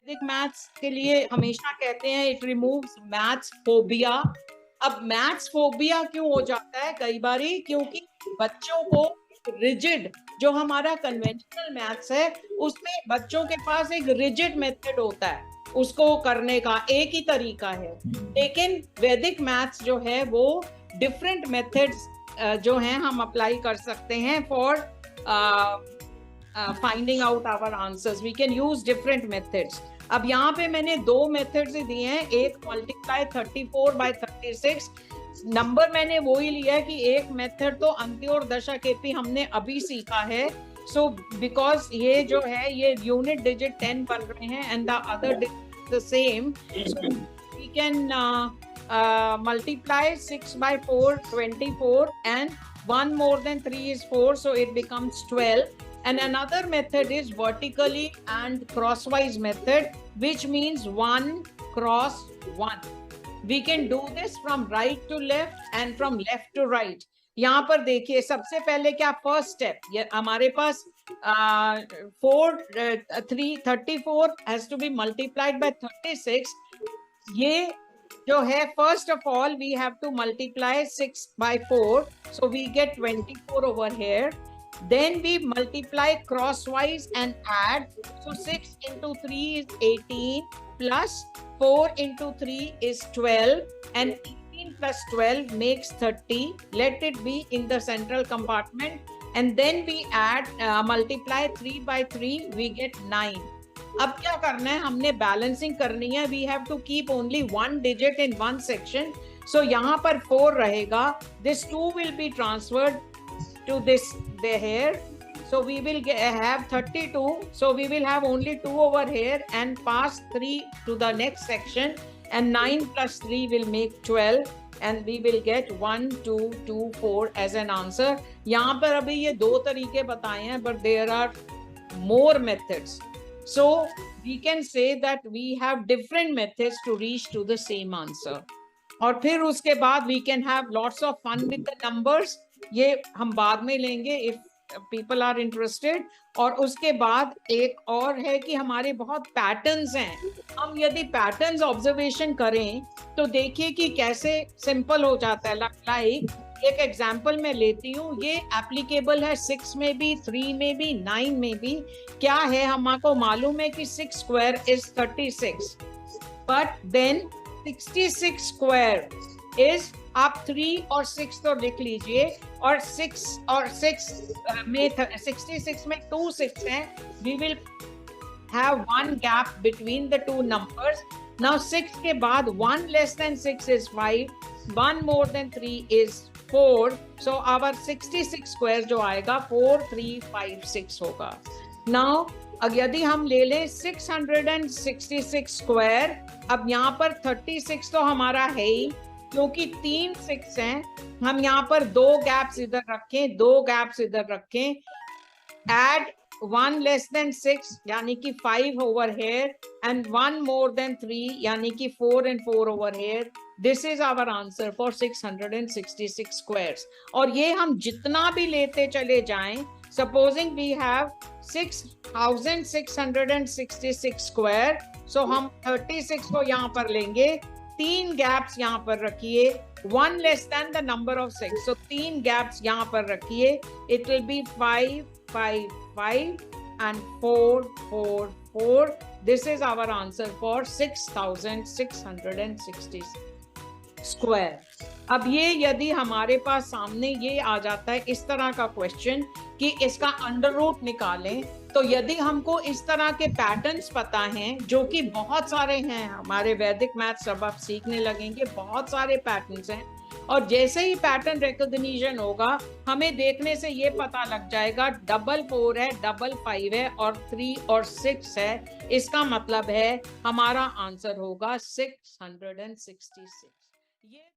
वैदिक मैथ्स के लिए हमेशा कहते हैं इट रिमूव्स मैथ्स फोबिया। अब मैथ्स फोबिया क्यों हो जाता है कई बारी? क्योंकि बच्चों को रिजिड, जो हमारा कन्वेंशनल मैथ्स है उसमें बच्चों के पास एक रिजिड मेथड होता है, उसको करने का एक ही तरीका है। लेकिन वैदिक मैथ्स जो है वो डिफरेंट मेथड्स जो हैं हम अप्लाई कर सकते हैं for finding out our answers. We can use different methods. अब यहाँ पे मैंने दो मेथड्स दिए हैं, एक मल्टीप्लाई 34/36 नंबर मैंने वो ही लिया है कि एक मेथड तो अंत्योर दशा केपी हमने अभी सीखा है। सो बिकॉज ये जो है ये यूनिट डिजिट 10 बन रहे हैं and the other digit the same, so we can multiply 6/4 24 and 1 more than 3 is 4, so it becomes 12. And another method is vertically and crosswise method, which means 1 cross 1. We can do this from right to left and from left to right. यहाँ पर देखिए सबसे पहले क्या first step, ये हमारे पास 34 has to be multiplied by 36. ये जो है first of all we have to multiply 6/4, so we get 24 over here. Then we multiply crosswise and add, so 6 into 3 is 18 plus 4 into 3 is 12 and 18 plus 12 makes 30. Let it be in the central compartment and then we add multiply 3/3, we get 9. अब क्या करना है, हमने balancing करनी है। We have to keep only one digit in one section, so यहाँ पर 4 रहेगा, this 2 will be transferred to this here, so we will have 32, so we will have only 2 over here and pass 3 to the next section and 9 plus 3 will make 12 and we will get 1 2 2 4 as an answer. यहाँ पर अभी ये दो तरीके बताए हैं, but there are more methods, so we can say that we have different methods to reach to the same answer. और फिर उसके बाद we can have lots of fun with the numbers, ये हम बाद में लेंगे इफ पीपल आर इंटरेस्टेड। और उसके बाद एक और है कि हमारे बहुत पैटर्न्स हैं, हम यदि पैटर्न्स ऑब्जर्वेशन करें तो देखिए कि कैसे सिंपल हो जाता है। लाइक एक एग्जांपल मैं लेती हूँ, ये एप्लीकेबल है 6 में भी, 3 में भी, 9 में भी। क्या है, हमको मालूम है कि 6 square is 36, but then 66 square is, आप 3 और 6 तो लिख लीजिए, और 6 और 6 में 66 में 2 6 हैं, we will have one gap between the two numbers. Now 6 के बाद 1 less than 6 is 5, 1 more than 3 is 4, so our 66 square जो आएगा 4356 होगा। Now यदि हम ले लें 666 स्क्वायर, अब यहाँ पर 36 तो हमारा है ही, क्योंकि 3 6 हैं, हम यहाँ पर 2 गैप्स इधर रखें, 2 गैप्स इधर रखें, एड 1 लेस देन 6 यानी कि 5 over here and 1 more than 3 यानी कि 4 and 4 over here. This is our answer for 666 squares. और ये हम जितना भी लेते चले जाएं, supposing we have 6666 square, so हम 36 को यहाँ पर लेंगे, 3 गैप्स यहाँ पर रखिए, 1 less than the number of 6, so 3 gaps यहाँ पर रखिए, it will be 5 5 5 and 4 4 4. This is our answer for 6660 square. अब ये यदि हमारे पास सामने ये आ जाता है इस तरह का क्वेश्चन कि इसका अंडर रूट निकालें, तो यदि हमको इस तरह के पैटर्न्स पता हैं, जो कि बहुत सारे हैं, हमारे वैदिक मैथ्स सब आप सीखने लगेंगे, बहुत सारे पैटर्न्स हैं, और जैसे ही पैटर्न रिकॉग्निशन होगा हमें देखने से ये पता लग जाएगा 4 है, 5 है और 3 और 6 है, इसका मतलब है हमारा आंसर होगा 666। ये